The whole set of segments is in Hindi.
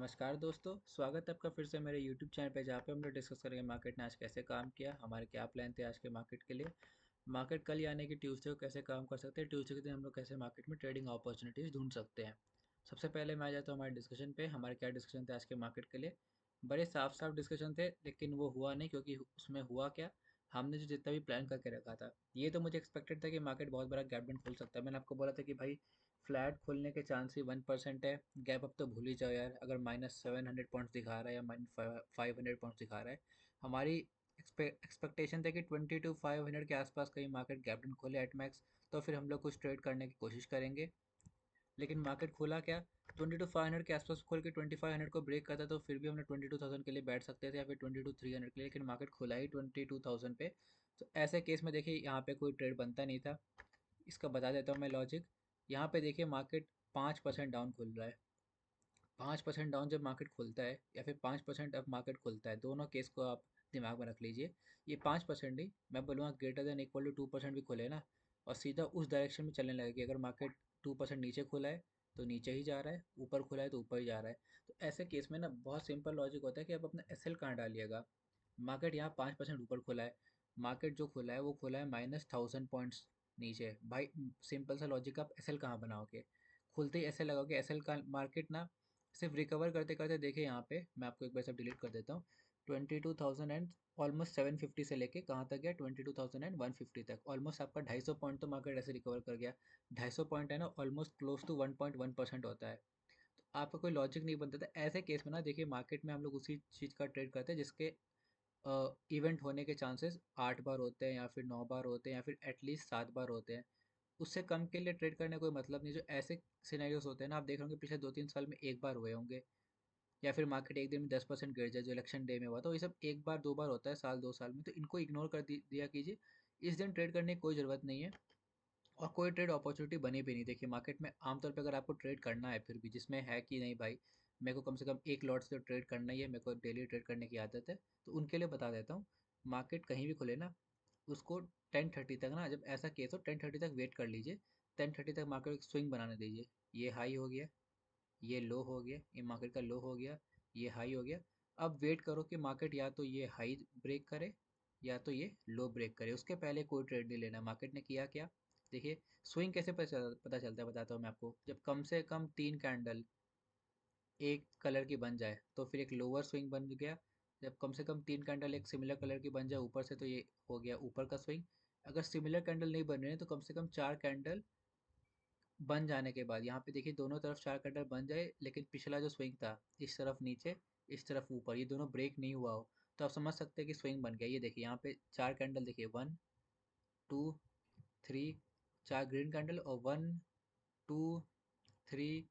नमस्कार दोस्तों, स्वागत है आपका फिर से मेरे YouTube चैनल पे, जहाँ पे हम लोग डिस्कस करेंगे मार्केट ने आज कैसे काम किया, हमारे क्या प्लान थे आज के मार्केट के लिए। मार्केट कल यानी कि ट्यूसडे को कैसे काम कर सकते हैं, ट्यूसडे के दिन हम लोग कैसे मार्केट में ट्रेडिंग अपॉर्चुनिटीज़ ढूंढ सकते हैं। सबसे पहले मैं आ जाता हूँ हमारे डिस्कशन पे। हमारे क्या डिस्कशन थे आज के मार्केट के लिए? बड़े साफ साफ डिस्कशन थे, लेकिन वो हुआ नहीं, क्योंकि उसमें हुआ क्या, हमने जो जितना भी प्लान करके रखा था, ये तो मुझे एक्सपेक्टेड था कि मार्केट बहुत बड़ा गैप डाउन खोल सकता है। मैंने आपको बोला था कि भाई फ्लैट खोलने के चांस ही 1% है। गैप अप तो भूल ही जाओ यार, अगर -700 पॉइंट्स दिखा रहा है या -500 पॉइंट्स दिखा रहा है। हमारी एक्सपेक्टेशन था कि 20 to 500 के आसपास कहीं मार्केट गैप डाउन खोले एट मैक्स, तो फिर हम लोग कुछ ट्रेड करने की कोशिश करेंगे। लेकिन मार्केट खोला क्या, 20 to 500 के आसपास खोल के 2500 को ब्रेक करता तो फिर भी हमने 22,000 के लिए बैठ सकते थे, या फिर 22 to 300 के लिए। लेकिन मार्केट खुला ही 22,000 पे, तो ऐसे केस में देखिए यहाँ पे कोई ट्रेड बनता नहीं था। इसका बता देता हूँ मैं लॉजिक। यहाँ पे देखिए मार्केट 5% डाउन खुल रहा है। 5% डाउन जब मार्केट खुलता है या फिर 5% अब मार्केट खुलता है, दोनों केस को आप दिमाग में रख लीजिए। ये 5% नहीं, मैं बोलूँगा ग्रेटर देन इक्वल टू 2% भी खुले ना, और सीधा उस डायरेक्शन में चलने लगेगी। अगर मार्केट 2% नीचे खुला है तो नीचे ही जा रहा है, ऊपर खुला है तो ऊपर ही जा रहा है। तो ऐसे केस में ना बहुत सिंपल लॉजिक होता है कि आप अपना एसएल कहाँ डालिएगा। मार्केट यहाँ 5% ऊपर खुला है, मार्केट जो खुला है वो खुला है -1000 पॉइंट्स नीचे। भाई सिंपल सा लॉजिक, आप एसएल कहाँ बनाओगे? खुलते ही एसएल लगाओगे? एसएल का मार्केट ना सिर्फ रिकवर करते करते, देखिए यहाँ पे मैं आपको एक बार सब डिलीट कर देता हूँ। 22,000 एंड ऑलमोस्ट 750 से लेके कहाँ तक गया, 22,150 तक। ऑलमोस्ट आपका 250 पॉइंट तो मार्केट ऐसे रिकवर कर गया। 250 पॉइंट है ना, ऑलमोस्ट क्लोज टू 1.1% होता है। तो आपका कोई लॉजिक नहीं बनता था ऐसे केस में ना। देखिए मार्केट में हम लोग उसी चीज़ का ट्रेड करते हैं जिसके इवेंट होने के चांसेस 8 बार होते हैं, या फिर 9 बार होते हैं, या फिर एटलीस्ट 7 बार होते हैं। उससे कम के लिए ट्रेड करने का कोई मतलब नहीं। जो ऐसे सिनेरियोस होते हैं ना, आप देख रहे होंगे पिछले 2-3 साल में एक बार हुए होंगे, या फिर मार्केट एक दिन में 10% गिर जाए, जो इलेक्शन डे में हुआ। तो ये सब एक बार दो बार होता है साल 2 साल में, तो इनको इग्नोर कर दिया कीजिए। इस दिन ट्रेड करने की कोई ज़रूरत नहीं है, और कोई ट्रेड अपॉर्चुनिटी बनी भी नहीं। देखिए मार्केट में आमतौर पे अगर आपको ट्रेड करना है, फिर भी जिसमें है कि नहीं भाई मेरे को कम से कम एक लॉट से ट्रेड करना ही है, मेरे को डेली ट्रेड करने की आदत है, तो उनके लिए बता देता हूँ। मार्केट कहीं भी खुले ना, उसको 10:30 तक ना, जब ऐसा केस हो 10:30 तक वेट कर लीजिए। 10:30 तक मार्केट एक स्विंग बनाने दीजिए। ये हाई हो गया, ये लो हो गया, ये मार्केट का लो हो गया, ये हाई हो गया। अब वेट करो कि मार्केट या तो ये हाई ब्रेक करे या तो ये लो ब्रेक करे, उसके पहले कोई ट्रेड नहीं लेना। मार्केट ने किया क्या, देखिए स्विंग कैसे पता चलता है, बताता हूँ मैं आपको। जब कम से कम 3 कैंडल एक कलर की बन जाए तो फिर एक लोअर स्विंग बन गया। जब कम से कम 3 कैंडल एक सिमिलर कलर की बन जाए ऊपर से, तो ये हो गया ऊपर का स्विंग। अगर सिमिलर कैंडल नहीं बन रहे हैं तो कम से कम 4 कैंडल बन जाने के बाद, यहाँ पे देखिए दोनों तरफ 4 कैंडल बन जाए, लेकिन पिछला जो स्विंग था, इस तरफ नीचे इस तरफ ऊपर, ये दोनों ब्रेक नहीं हुआ हो, तो आप समझ सकते हैं कि स्विंग बन गया। ये देखिए यहाँ पे 4 कैंडल, देखिए 1, 2, 3, 4 ग्रीन कैंडल, और 1, 2, 3,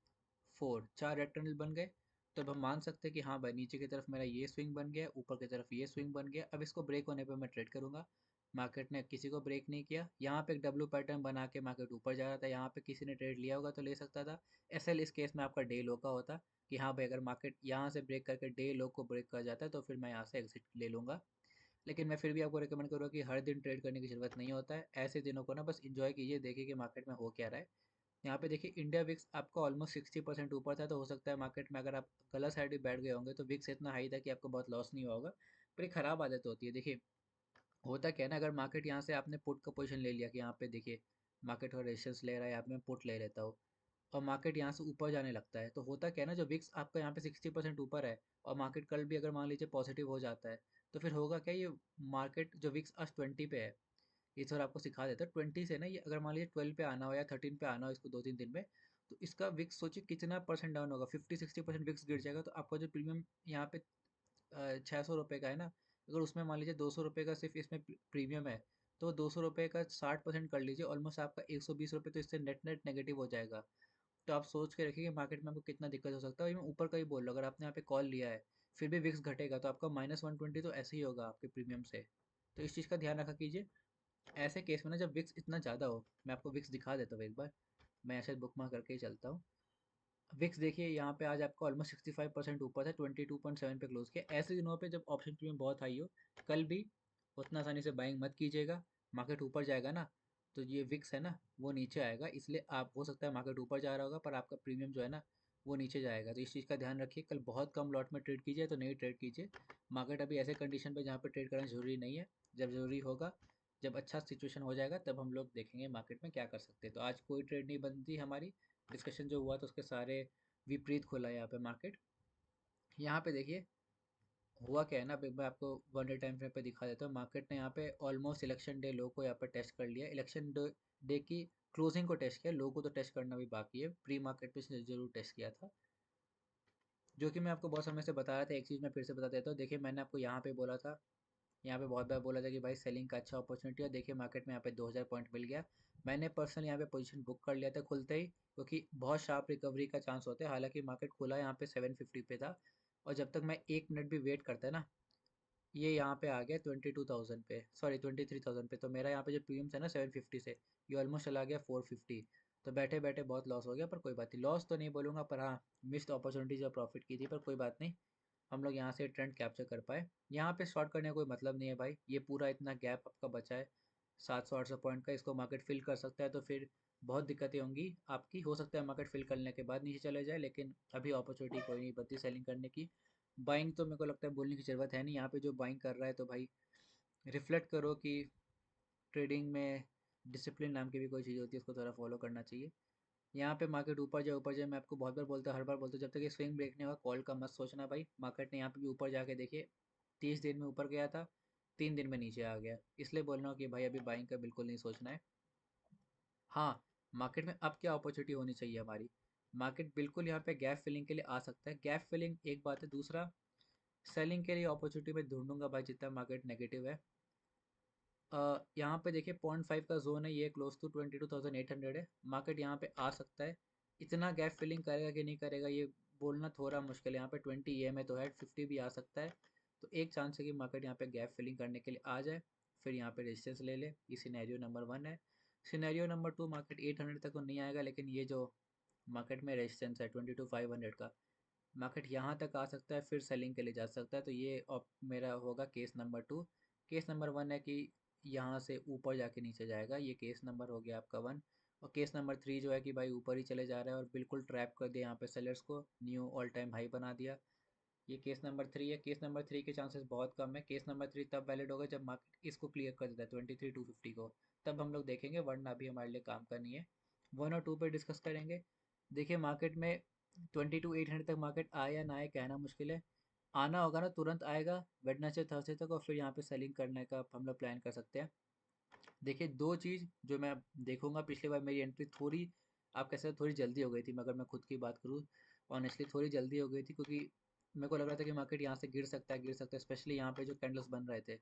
4, 4 रेक्टेंगल बन गए। तो अब हम मान सकते हैं कि हाँ भाई नीचे की तरफ मेरा ये स्विंग बन गया, ऊपर की तरफ ये स्विंग बन गया। अब इसको ब्रेक होने पे मैं ट्रेड करूंगा। मार्केट ने किसी को ब्रेक नहीं किया, यहाँ पे एक डब्ल्यू पैटर्न बना के मार्केट ऊपर जा रहा था, यहाँ पे किसी ने ट्रेड लिया होगा तो ले सकता था। एसएल इस केस में आपका डे लो का होता कि हाँ भाई अगर मार्केट यहाँ से ब्रेक करके डे लो को ब्रेक कर जाता है तो फिर मैं यहाँ से एग्जिट ले लूंगा। लेकिन मैं फिर भी आपको रिकमेंड करूँगा कि हर दिन ट्रेड करने की ज़रूरत नहीं होता है। ऐसे दिनों को ना बस इंजॉय कीजिए, देखिए कि मार्केट में हो क्या रहा है। यहाँ पे देखिए इंडिया विक्स आपका ऑलमोस्ट 60% ऊपर था, तो हो सकता है मार्केट में अगर आप गलत साइड भी बैठ गए होंगे तो विक्स इतना हाई था कि आपको बहुत लॉस नहीं हुआ होगा। पर एक खराब आदत होती है। देखिए होता क्या है ना, अगर मार्केट यहाँ से आपने पुट का पोजीशन ले लिया कि यहाँ पे देखिए मार्केट और रेजिस्टेंस ले रहा है, यहाँ पे मैं पुट ले लेता हूँ, और मार्केट यहाँ से ऊपर जाने लगता है, तो होता क्या है ना, जो विक्स आपका यहाँ पे 60% ऊपर है, और मार्केट कल भी अगर मान लीजिए पॉजिटिव हो जाता है, तो फिर होगा क्या, ये मार्केट जो विक्स आज 20 पे है, ये सर आपको सिखा देता है 20 से ना, ये अगर मान लीजिए 12 पे आना हो या 13 पे आना हो इसको 2-3 दिन में, तो इसका विक्स सोचिए कितना परसेंट डाउन होगा। 50-60% विक्स गिर जाएगा, तो आपका जो प्रीमियम यहाँ पे 600 रुपये का है ना, अगर उसमें मान लीजिए 200 रुपये का सिर्फ इसमें प्रीमियम है, तो 200 रुपये का 60% कर लीजिए, ऑलमोस्ट आपका 120 रुपये तो इससे नेट नेट नेगेटिव हो जाएगा। तो आप सोच के रखिए कि मार्केट में आपको कितना दिक्कत हो सकता है। वही मैं ऊपर का ही बोल रहा हूँ, अगर आपने यहाँ पे कॉल लिया है फिर भी विक्स घटेगा तो आपका -120 तो ऐसे ही होगा आपके प्रीमियम से। तो इस चीज़ का ध्यान रखा कीजिए। ऐसे केस में ना जब विक्स इतना ज़्यादा हो, मैं आपको विक्स दिखा देता हूँ एक बार। मैं ऐसे बुक मार्क करके ही चलता हूँ। विक्स देखिए यहाँ पे आज आपका ऑलमोस्ट 65% ऊपर था, 22.7 पे क्लोज किया। ऐसे दिनों पे जब ऑप्शन प्रीमियम बहुत हाई हो, कल भी उतना आसानी से बाइंग मत कीजिएगा। मार्केट ऊपर जाएगा ना, तो ये विक्स है ना वो नीचे आएगा, इसलिए आप हो सकता है मार्केट ऊपर जा रहा होगा पर आपका प्रीमियम जो है ना वो नीचे जाएगा। तो इस चीज़ का ध्यान रखिए, कल बहुत कम लॉट में ट्रेड कीजिए तो नहीं ट्रेड कीजिए। मार्केट अभी ऐसे कंडीशन पे जहाँ पे ट्रेड करना ज़रूरी नहीं है। जब ज़रूरी होगा, जब अच्छा सिचुएशन हो जाएगा, तब हम लोग देखेंगे मार्केट में क्या कर सकते हैं। तो आज कोई ट्रेड नहीं बनती हमारी, डिस्कशन जो हुआ तो उसके सारे विपरीत खुला है यहाँ पे मार्केट। यहाँ पे देखिए हुआ क्या है ना, अभी मैं आपको वन डे टाइम फ्रेम पे दिखा देता हूँ। मार्केट ने यहाँ पे ऑलमोस्ट इलेक्शन डे लो को यहाँ पर टेस्ट कर लिया। इलेक्शन डे की क्लोजिंग को टेस्ट किया, लो को तो टेस्ट करना भी बाकी है। प्री मार्केट पे इसने जरूर टेस्ट किया था, जो कि मैं आपको बहुत समय से बता रहा था। एक चीज़ मैं फिर से बता देता हूँ। देखिए मैंने आपको यहाँ पे बोला था, यहाँ पे बहुत बार बोला था कि भाई सेलिंग का अच्छा अपॉर्चुनिटी है। देखिए मार्केट में यहाँ पे 2000 पॉइंट मिल गया। मैंने पर्सनली यहाँ पे पोजीशन बुक कर लिया था खुलते ही, क्योंकि बहुत शार्प रिकवरी का चांस होता है। हालांकि मार्केट खुला यहाँ पे 750 पे था, और जब तक मैं 1 मिनट भी वेट करता है ना, ये यहाँ पे आ गया 22,000 पे, सॉरी 23,000 पे। तो मेरा यहाँ पे जो प्रीमियम था ना 750 से, ये ऑलमोस्ट चला गया 450। तो बैठे बैठे बहुत लॉस हो गया, पर कोई बात नहीं, लॉस तो नहीं बोलूँगा, पर हाँ मिस्ड अपॉर्चुनिटी जो प्रॉफिट की थी, पर कोई बात नहीं। हम लोग यहाँ से ट्रेंड कैप्चर कर पाए। यहाँ पे शॉर्ट करने का कोई मतलब नहीं है भाई। ये पूरा इतना गैप आपका बचा है 700-800 पॉइंट का, इसको मार्केट फिल कर सकता है तो फिर बहुत दिक्कतें होंगी आपकी। हो सकता है मार्केट फिल करने के बाद नीचे चले जाए, लेकिन अभी अपॉर्चुनिटी कोई नहीं बनती सेलिंग करने की। बाइंग तो मेरे को लगता है बोलने की ज़रूरत है नहीं। यहाँ पे जो बाइंग कर रहा है तो भाई रिफ्लेक्ट करो कि ट्रेडिंग में डिसिप्लिन नाम की भी कोई चीज़ होती है, उसको थोड़ा फॉलो करना चाहिए। यहाँ पे मार्केट ऊपर जाए, मैं आपको बहुत बार बोलता हूँ, हर बार बोलता हूँ, जब तक ये स्विंग ब्रेक नहीं होगा कॉल का मत सोचना भाई। मार्केट ने यहाँ पे भी ऊपर जाके देखिए 30 दिन में ऊपर गया था, 3 दिन में नीचे आ गया। इसलिए बोल रहा हूँ कि भाई अभी बाइंग का बिल्कुल नहीं सोचना है। हाँ, मार्केट में अब क्या अपॉर्चुनिटी होनी चाहिए हमारी। मार्केट बिल्कुल यहाँ पे गैप फिलिंग के लिए आ सकता है। गैप फिलिंग एक बात है, दूसरा सेलिंग के लिए अपॉर्चुनिटी मैं ढूंढूंगा भाई जितना मार्केट नेगेटिव है। यहाँ पे देखिए 0.5 का जोन है, ये क्लोज टू 22,800 है। मार्केट यहाँ पे आ सकता है। इतना गैप फिलिंग करेगा कि नहीं करेगा ये बोलना थोड़ा मुश्किल है। यहाँ पे 20 EM तो है, 50 भी आ सकता है। तो एक चांस है कि मार्केट यहाँ पे गैप फिलिंग करने के लिए आ जाए, फिर यहाँ पे रेजिस्टेंस ले ले। ये सिनेरियो नंबर 1 है। सिनेरियो नंबर 2, मार्केट 800 तक तो नहीं आएगा, लेकिन ये जो मार्केट में रेजिस्टेंस है 22,500 का, मार्केट यहाँ तक आ सकता है, फिर सेलिंग के लिए जा सकता है। तो ये मेरा होगा केस नंबर 2। केस नंबर 1 है कि यहाँ से ऊपर जाके नीचे जाएगा, ये केस नंबर हो गया आपका 1। और केस नंबर 3 जो है कि भाई ऊपर ही चले जा रहा है और बिल्कुल ट्रैप कर दिया यहाँ पे सेलर्स को, न्यू ऑल टाइम हाई बना दिया। ये केस नंबर 3 है। केस नंबर 3 के चांसेस बहुत कम है। केस नंबर 3 तब वैलिड होगा जब मार्केट इसको क्लियर कर देता है 23,250 को, तब हम लोग देखेंगे, वरना अभी हमारे लिए काम का नहीं है। 1 और 2 पे डिस्कस करेंगे। देखिए मार्केट में 22,800 तक मार्केट आए या ना आए कहना मुश्किल है। आना होगा ना तुरंत आएगा वेडनेसडे थर्सडे तक, और फिर यहाँ पे सेलिंग करने का हम लोग प्लान कर सकते हैं। देखिए दो चीज़ जो मैं देखूंगा, पिछली बार मेरी एंट्री थोड़ी, आप कह सकते हो थोड़ी जल्दी हो गई थी, मगर मैं खुद की बात करूँ ऑनेस्टली थोड़ी जल्दी हो गई थी, क्योंकि मेरे को लग रहा था कि मार्केट यहाँ से गिर सकता है। स्पेशली यहाँ पे जो कैंडल्स बन रहे थे,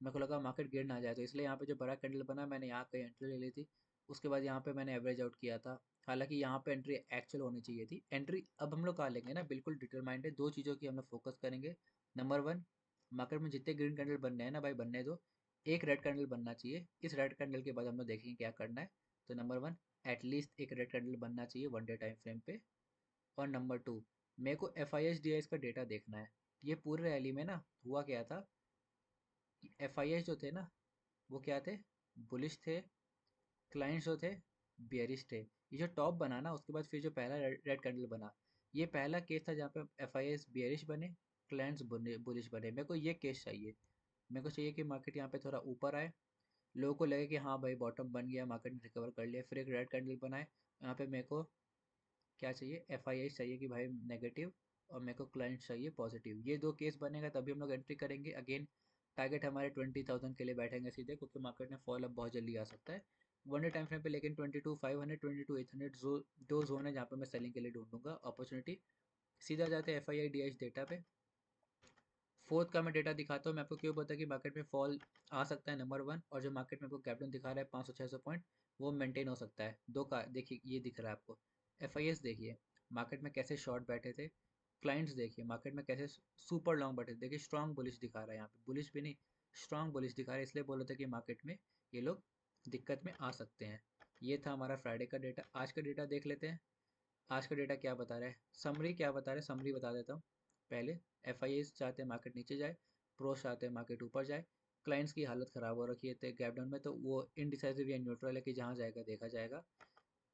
मेरे को लगा मार्केट गिर ना जाए, तो इसलिए यहाँ पे जो बड़ा कैंडल बना मैंने यहाँ कहीं एंट्री ले ली थी। उसके बाद यहाँ पे मैंने एवरेज आउट किया था। हालांकि यहाँ पे एंट्री एक्चुअल होनी चाहिए थी। एंट्री अब हम लोग कहाँ लेंगे ना, बिल्कुल डिटरमाइंड है। दो चीज़ों की हम लोग फोकस करेंगे। नंबर 1, मार्केट में जितने ग्रीन कैंडल बनने हैं ना भाई बनने दो, एक रेड कैंडल बनना चाहिए। इस रेड कैंडल के बाद हम लोग देखेंगे क्या करना है। तो नंबर 1, एटलीस्ट एक रेड कैंडल बनना चाहिए वन डे टाइम फ्रेम पे। और नंबर 2, मेरे को FIS DIS का डेटा देखना है। ये पूरे रैली में ना हुआ क्या था, FIS जो थे ना, वो क्या थे, बुलिश थे। क्लाइंट्स जो थे बेयरिश थे। ये जो टॉप बना ना, उसके बाद फिर जो पहला रेड कैंडल बना, ये पहला केस था जहाँ पे FIS बेयरिश बने, क्लाइंट्स बुलिश बने। मेरे को ये केस चाहिए। मेरे को चाहिए कि मार्केट यहाँ पे थोड़ा ऊपर आए, लोगों को लगे कि हाँ भाई बॉटम बन गया, मार्केट ने रिकवर कर लिया, फिर एक रेड कैंडल बनाए। यहाँ पे मेरे को क्या चाहिए, FIS चाहिए कि भाई नेगेटिव, और मेरे को क्लाइंट चाहिए पॉजिटिव। ये दो केस बनेगा तभी हम लोग एंट्री करेंगे। अगेन टारगेट हमारे 20,000 के लिए बैठेंगे सीधे, क्योंकि मार्केट में फॉल अब बहुत जल्दी आ सकता है वन डे टाइम फ्रेम पे। लेकिन 22,500 22,800 दो जोन है जहाँ पे मैं सेलिंग के लिए ढूंढूंगा अपॉर्चुनिटी। सीधा जाते हैं FIDH डेटा पे। फोर्थ का मैं डेटा दिखाता हूँ। मैं आपको क्यों पता कि मार्केट में फॉल आ सकता है, नंबर 1। और जो मार्केट में आपको गैप डाउन दिखा रहा है 500-600 पॉइंट, वो मेंटेन हो सकता है। दो का देखिए, ये दिख रहा है आपको। FIS देखिए मार्केट में कैसे शॉर्ट बैठे थे। क्लाइंट्स देखिए मार्केट में कैसे सुपर लॉन्ग बैठे थे। देखिए स्ट्रॉन्ग बुलिश दिखा रहा है यहाँ पे, बुलिश भी नहीं स्ट्रॉन्ग बुलिश दिखा रहा है। इसलिए बोला था कि मार्केट में ये लोग दिक्कत में आ सकते हैं। ये था हमारा फ्राइडे का डेटा। आज का डेटा देख लेते हैं। आज का डेटा क्या बता रहा है, समरी क्या बता रहा है, समरी बता देता हूँ पहले। FIS चाहते हैं मार्केट नीचे जाए, प्रोस चाहते हैं मार्केट ऊपर जाए। क्लाइंट्स की हालत ख़राब हो रखी है थे गैप डाउन में, तो वो इनडिसाइसिव या न्यूट्रल है कि जहाँ जाएगा देखा जाएगा।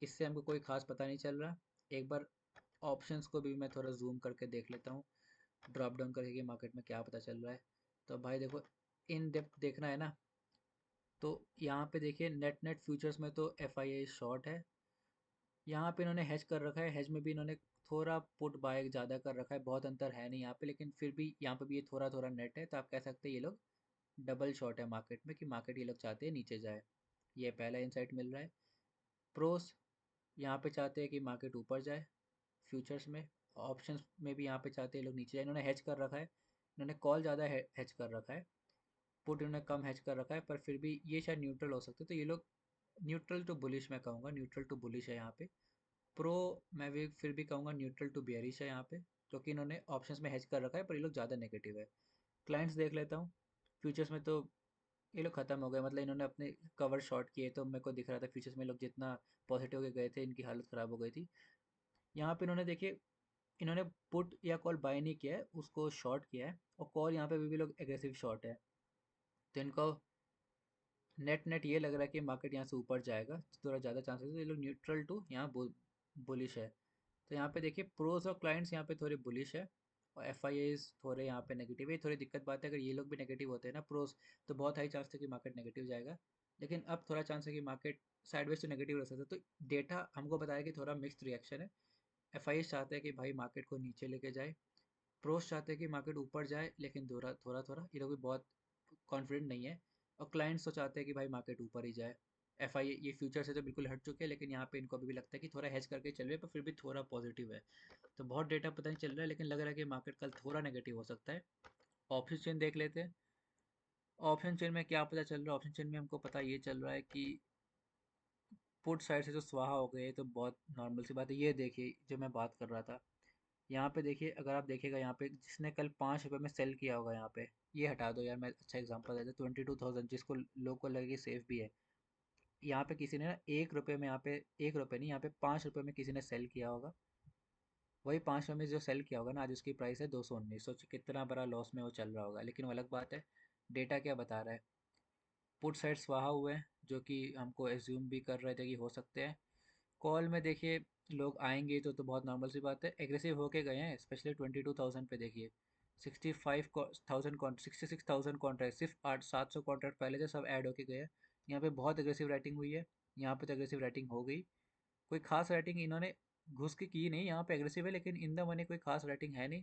इससे हमको कोई खास पता नहीं चल रहा। एक बार ऑप्शंस को भी मैं थोड़ा जूम करके देख लेता हूँ, ड्रॉप डाउन करके कि मार्केट में क्या पता चल रहा है। तो भाई देखो, इन डेप्थ देखना है ना, तो यहाँ पे देखिए नेट नेट फ्यूचर्स में तो एफ आई आई शॉर्ट है। यहाँ पे इन्होंने हेज कर रखा है, हेज में भी इन्होंने थोड़ा पुट बाय ज़्यादा कर रखा है, बहुत अंतर है नहीं यहाँ पे, लेकिन फिर भी यहाँ पे भी ये थोड़ा थोड़ा नेट है, तो आप कह सकते हैं ये लोग डबल शॉट है मार्केट में, कि मार्केट ये लोग चाहते हैं नीचे जाए। ये पहला इंसाइट मिल रहा है। प्रोस, यहाँ पे चाहते हैं कि मार्केट ऊपर जाए फ्यूचर्स में। ऑप्शंस में भी यहाँ पे चाहते हैं लोग नीचे जाए। इन्होंने हेज कर रखा है, इन्होंने कॉल ज़्यादा हेज कर रखा है, पुट इन्होंने कम हेज कर रखा है, पर फिर भी ये शायद न्यूट्रल हो सकते हैं, तो ये लोग न्यूट्रल टू बुलिश मैं कहूँगा, न्यूट्रल टू बुलिश है यहाँ पे। प्रो मैं भी फिर भी कहूँगा न्यूट्रल टू बेयरिश है यहाँ पे, क्योंकि इन्होंने ऑप्शंस में हेज कर रखा है, पर ये लोग ज़्यादा नेगेटिव है। क्लाइंट्स देख लेता हूँ। फ्यूचर्स में तो ये लोग खत्म हो गए, मतलब इन्होंने अपने कवर शॉर्ट किए, तो मेरे को दिख रहा था फ्यूचर्स में लोग जितना पॉजिटिव के गए थे इनकी हालत ख़राब हो गई थी। यहाँ पे इन्होंने देखिए, इन्होंने पुट या कॉल बाय नहीं किया है, उसको शॉर्ट किया है, और कॉल यहाँ पे भी लोग एग्रेसिव शॉर्ट है। तो इनको नेट नेट ये लग रहा है कि मार्केट यहाँ से ऊपर जाएगा, थोड़ा ज़्यादा चांसेस है, ये लोग न्यूट्रल टू यहाँ बुलिश है। तो यहाँ पे देखिए प्रोज और क्लाइंट्स यहाँ पे थोड़े बुलिश है, और एफ आई एज थोड़े यहाँ पे नेगेटिव है। थोड़ी दिक्कत बात है, अगर ये लोग भी नेगेटिव होते हैं ना प्रोज, तो बहुत हाई चांस है कि मार्केट नेगेटिव जाएगा। लेकिन अब थोड़ा चांस है कि मार्केट साइडवेज तो नेगेटिव रह सकता है। तो डेटा हमको बताया कि थोड़ा मिक्स्ड रिएक्शन है। एफ आई एस चाहते हैं कि भाई मार्केट को नीचे लेके जाए, प्रोस चाहते हैं कि मार्केट ऊपर जाए, लेकिन थोड़ा थोड़ा थोड़ा ये लोग भी बहुत कॉन्फिडेंट नहीं है। और क्लाइंट्स तो चाहते हैं कि भाई मार्केट ऊपर ही जाए। एफ आई ये फ्यूचर से तो बिल्कुल हट चुके हैं, लेकिन यहाँ पे इनको अभी भी लगता है कि थोड़ा हेज करके चल रहे हैं, पर फिर भी थोड़ा पॉजिटिव है। तो बहुत डेटा पता नहीं चल रहा है, लेकिन लग रहा है कि मार्केट कल थोड़ा नेगेटिव हो सकता है। ऑप्शन चेन देख लेते हैं। ऑप्शन चेन में क्या पता चल रहा है? ऑप्शन चेन में हमको पता ये चल रहा है कि पुट साइड से जो स्वाहा हो गए, तो बहुत नॉर्मल सी बात है। ये देखिए जो मैं बात कर रहा था, यहाँ पे देखिए, अगर आप देखिएगा यहाँ पे जिसने कल 5 रुपये में सेल किया होगा, यहाँ पे ये हटा दो यार, मैं अच्छा एग्जांपल देता हूँ। 22,000 जिसको लोग को लगे कि सेफ भी है, यहाँ पे किसी ने ना 1 रुपये में, यहाँ पे 1 रुपये नहीं, यहाँ पे 5 रुपये में किसी ने सेल किया होगा। वही 5 रुपये में जो सेल किया होगा ना, आज उसकी प्राइस है 219। सोच कितना बड़ा लॉस में वो चल रहा होगा। लेकिन वो अलग बात है, डेटा क्या बता रहा है? पुट साइड स्वाहा हुए हैं, जो कि हमको एज्यूम भी कर रहे थे कि हो सकते हैं। कॉल में देखिए लोग आएंगे तो बहुत नॉर्मल सी बात है, एग्रेसिव होके गए हैं, स्पेशली 22,000 पे देखिए। 65,000 66,000 कॉन्ट्रैक्ट, सिर्फ 800 700 कॉन्ट्रैक्ट पहले से सब ऐड होके गए हैं। यहाँ पे बहुत एग्रेसिव राइटिंग हुई है, यहाँ पे तो एग्रेसिव राइटिंग हो गई। कोई खास राइटिंग इन्होंने घुस के की नहीं, यहाँ पे एग्रेसिव है, लेकिन इन द मनी कोई खास राइटिंग है नहीं।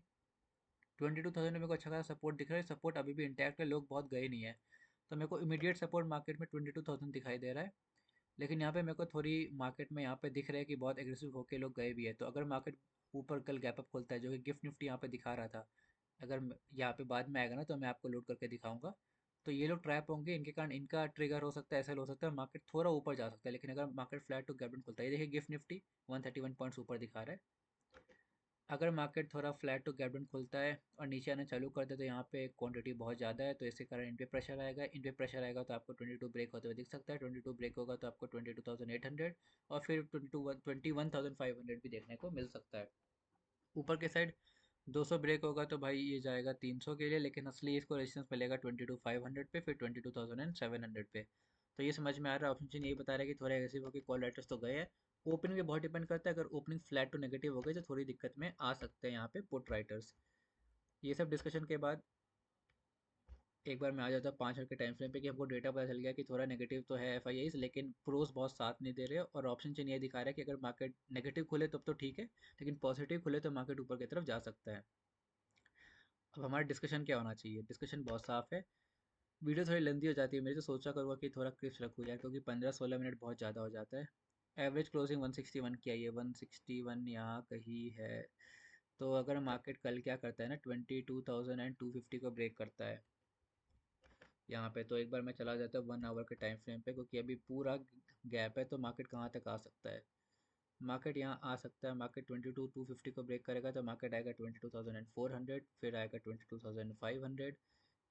22,000 में मेरे को अच्छा खासा सपोर्ट दिख रहा है, सपोर्ट अभी भी इंटैक्ट है, लोग बहुत गए नहीं है। तो मेरे को इमीडिएट सपोर्ट मार्केट में 22,000 दिखाई दे रहा है। लेकिन यहाँ पे मेरे को थोड़ी मार्केट में यहाँ पे दिख रहा है कि बहुत एग्रेसिव होके लोग गए भी है। तो अगर मार्केट ऊपर कल गैप अप खुलता है, जो कि गिफ्ट निफ्टी यहाँ पे दिखा रहा था, अगर यहाँ पे बाद में आएगा ना, तो मैं आपको लोड करके दिखाऊंगा। तो ये लोग ट्रैप होंगे, इनके कारण इनका ट्रिगर हो सकता है, ऐसा हो सकता है मार्केट थोड़ा ऊपर जा सकता है। लेकिन अगर market flat to gap down खुलता है, ये देखिए गिफ्ट निफ्टी 131 पॉइंट्स ऊपर दिखा रहा है। अगर मार्केट थोड़ा फ्लैट टू गैप डाउन खुलता है और नीचे आना चालू करता है, तो यहाँ पे क्वांटिटी बहुत ज़्यादा है, तो इसके कारण इन पे प्रेशर आएगा। इन पे प्रेशर आएगा तो आपको 22 ब्रेक होते हुए दिख सकता है। 22 ब्रेक होगा तो आपको 22,800 और फिर 21,500 भी देखने को मिल सकता है। ऊपर के साइड 200 ब्रेक होगा तो भाई ये जाएगा 300 के लिए, लेकिन असली इसको रेजिस्टेंस मिलेगा 22,500 पे, फिर 22,700 पे। तो ये समझ में आ रहा है। ऑप्शन चेन ये बता रहा है कि थोड़े एग्रेसिव होकर कॉल राइटर्स तो गए हैं। ओपनिंग पे बहुत डिपेंड करता है, अगर ओपनिंग फ्लैट टू नेगेटिव हो गई तो थोड़ी दिक्कत में आ सकते हैं यहाँ पे पुट राइटर्स। ये सब डिस्कशन के बाद एक बार मैं आ जाता हूँ 5 मिनट के टाइम फ्रेम पे, कि हमको डेटा पता चल गया कि थोड़ा नेगेटिव तो है एफ आई आईज, लेकिन प्रोस बहुत साथ नहीं दे रहे, और ऑप्शन चेन ये दिखा रहा है कि अगर मार्केट नेगेटिव खुले तब तो ठीक है, लेकिन पॉजिटिव खुले तो मार्केट ऊपर की तरफ जा सकता है। अब हमारा डिस्कशन क्या होना चाहिए? डिस्कशन बहुत साफ है। वीडियो थोड़ी लेंदी हो जाती है मेरी, तो सोचा करूँगा कि थोड़ा क्रिप्स रखूँ यार, क्योंकि 15-16 मिनट बहुत ज़्यादा हो जाता है। एवरेज क्लोजिंग 161 की आई है, 161 यहाँ कहीं है। तो अगर मार्केट कल क्या करता है ना, 22,250 को ब्रेक करता है यहाँ पे, तो एक बार मैं चला जाता हूँ 1 आवर के टाइम फ्रेम पे, क्योंकि अभी पूरा गैप है, तो मार्केट कहाँ तक आ सकता है? मार्केट यहाँ आ सकता है, मार्केट 22,250 को ब्रेक करेगा तो मार्केट आएगा 22,400, फिर आएगा 22,500।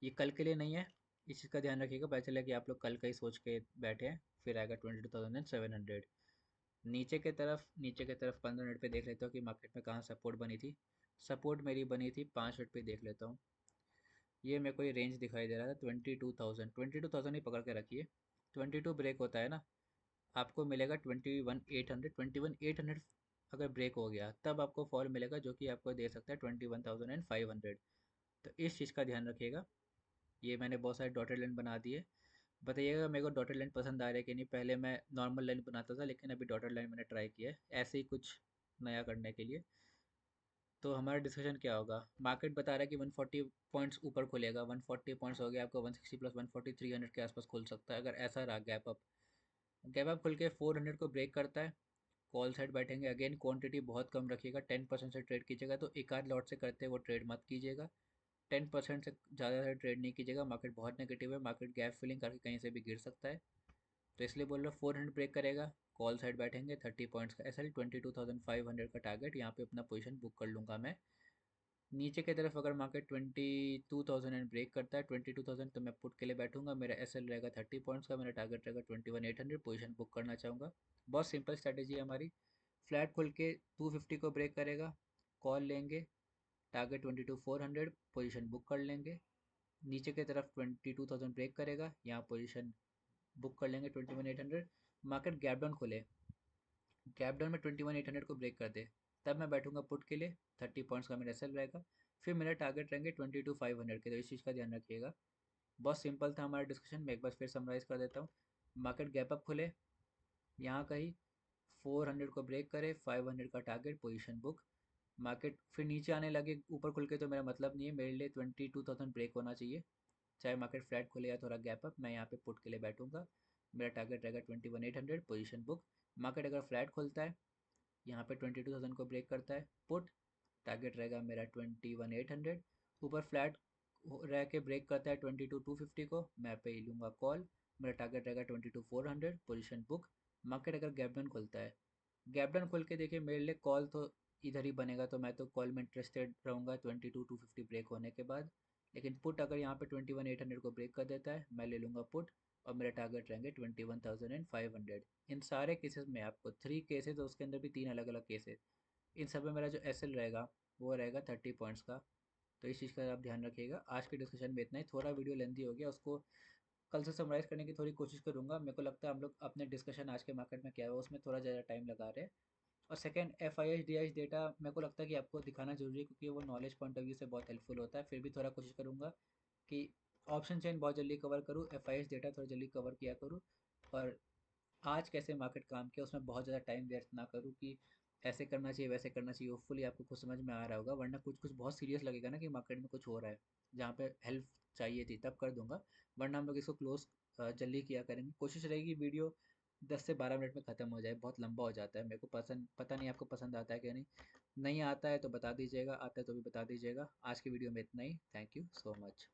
ये कल के लिए नहीं है, इस चीज़ का ध्यान रखिएगा। पता चला कि आप लोग कल का ही सोच के बैठे हैं। फिर आएगा 22,700। नीचे के तरफ 15 मिनट पे देख लेता हूँ कि मार्केट में कहाँ सपोर्ट बनी थी। सपोर्ट मेरी बनी थी 5 मिनट पे, देख लेता हूँ। ये मेरे को ये रेंज दिखाई दे रहा था 22,000 ही पकड़ के रखिए। 22 ब्रेक होता है ना, आपको मिलेगा 21,800। 21,800 अगर ब्रेक हो गया तब आपको फॉल मिलेगा, जो कि आपको दे सकता है 21,500। तो इस चीज़ का ध्यान रखिएगा। ये मैंने बहुत सारे डॉटेड लाइन बना दिए। बताइएगा मेरे को डॉटेड लाइन पसंद आ रहा है कि नहीं। पहले मैं नॉर्मल लाइन बनाता था, लेकिन अभी डॉटेड लाइन मैंने ट्राई किया है ऐसे ही कुछ नया करने के लिए। तो हमारा डिस्कशन क्या होगा? मार्केट बता रहा है कि 140 पॉइंट्स ऊपर खुलेगा। 140 पॉइंट्स हो गया, आपको 160 प्लस 140 300 के आसपास खुल सकता है। अगर ऐसा रहा गैप अप खुल के 400 को ब्रेक करता है, कॉल साइड बैठेंगे। अगेन क्वांटिटी बहुत कम रखिएगा, 10% से ट्रेड कीजिएगा। तो एक आध लॉट से करते हैं वो ट्रेड मत कीजिएगा। 10% से ज़्यादा से ट्रेड नहीं कीजिएगा। मार्केट बहुत नेगेटिव है, मार्केट गैप फिलिंग करके कहीं से भी गिर सकता है। तो इसलिए बोल रहा हूँ 400 ब्रेक करेगा, कॉल साइड बैठेंगे। 30 पॉइंट्स का एसएल, 22,500 का टारगेट, यहाँ पे अपना पोजीशन बुक कर लूँगा मैं। नीचे की तरफ अगर मार्केट 22,000 एंड ब्रेक करता है, 22,000, तो मैं पुट के लिए बैठूंगा। मेरा एसएल रहेगा 30 पॉइंट्स का, मेरा टारगेट रहेगा 21,800, पोजीशन बुक करना चाहूँगा। बहुत सिंपल स्ट्रैटेजी है हमारी। फ्लैट खुल के 250 को ब्रेक करेगा, कॉल लेंगे, टारगेट 22,400, पोजीशन बुक कर लेंगे। नीचे की तरफ 22,000 ब्रेक करेगा, यहाँ पोजीशन बुक कर लेंगे 21,800। मार्केट गैप डाउन खोले, गैप डाउन में 21,800 को ब्रेक कर दे, तब मैं बैठूंगा पुट के लिए। 30 पॉइंट्स का मेरा सेल रहेगा। फिर मेरा टारगेट रहेंगे 22,500 के। तो इस चीज़ का ध्यान रखिएगा। बहुत सिंपल था हमारा डिस्कशन। मैं एक बार फिर समराइज कर देता हूँ। मार्केट गैप अप खुले, यहाँ कहीं 400 को ब्रेक करे, 500 का टारगेट, पोजीशन बुक। मार्केट फिर नीचे आने लगे ऊपर खुल के, तो मेरा मतलब नहीं है। मेरे लिए 22,000 ब्रेक होना चाहिए, चाहे मार्केट फ्लैट खुले या थोड़ा गैप अप। मैं यहाँ पे पुट के लिए बैठूंगा। मेरा टारगेट रहेगा 21,800, पोजीशन बुक। मार्केट अगर फ्लैट खुलता है, यहाँ पे 22,000 को ब्रेक करता है, पुट, टारगेट रहेगा मेरा 21,800। ऊपर फ्लैट रह के ब्रेक करता है 22,250 को, मैं पे ही लूँगा कॉल। मेरा टारगेट रहेगा 22,400, पोजीशन बुक। मार्केट अगर गैप डाउन खुलता है, गैप डाउन खोल के देखिए, मेरे लिए कॉल तो इधर ही बनेगा, तो मैं तो कॉल में इंटरेस्टेड रहूँगा 22,250 ब्रेक होने के बाद। लेकिन पुट अगर यहाँ पे 21,800 को ब्रेक कर देता है, मैं ले लूँगा पुट, और मेरे टारगेट रहेंगे 21,500। इन सारे केसेस में आपको 3 केसेस, तो उसके अंदर भी 3 अलग अलग केसेस, इन सब में मेरा जो एसएल रहेगा वो रहेगा 30 पॉइंट्स का। तो इस चीज़ का आप ध्यान रखिएगा। आज के डिस्कशन में इतना ही। थोड़ा वीडियो लेंथी हो गया, उसको कल से समराइज़ करने की थोड़ी कोशिश करूंगा। मेरे को लगता है हम लोग अपने डिस्कशन आज के मार्केट में क्या है उसमें थोड़ा ज़्यादा टाइम लगा रहे हैं। और second, F I H D H data मेरे को लगता है कि आपको दिखाना जरूरी है, क्योंकि वो नॉलेज पॉइंट ऑफ व्यू से बहुत हेल्पफुल होता है। फिर भी थोड़ा कोशिश करूंगा कि ऑप्शन चेन बहुत जल्दी कवर करूँ, एफ आई एच डेटा थोड़ा जल्दी कवर किया करूँ। और आज कैसे मार्केट काम किया उसमें बहुत ज़्यादा टाइम वेस्ट ना करूँ कि ऐसे करना चाहिए वैसे करना चाहिए। होपफुली आपको कुछ समझ में आ रहा होगा, वरना कुछ कुछ बहुत सीरियस लगेगा ना कि मार्केट में कुछ हो रहा है, जहाँ पे हेल्प चाहिए थी तब कर दूंगा। वरना हम लोग इसको क्लोज जल्दी किया करेंगे। कोशिश रहेगी वीडियो 10 से 12 मिनट में ख़त्म हो जाए, बहुत लंबा हो जाता है। मेरे को पसंद, पता नहीं आपको पसंद आता है कि नहीं। नहीं आता है तो बता दीजिएगा, आता है तो भी बता दीजिएगा। आज की वीडियो में इतना ही। Thank you so much.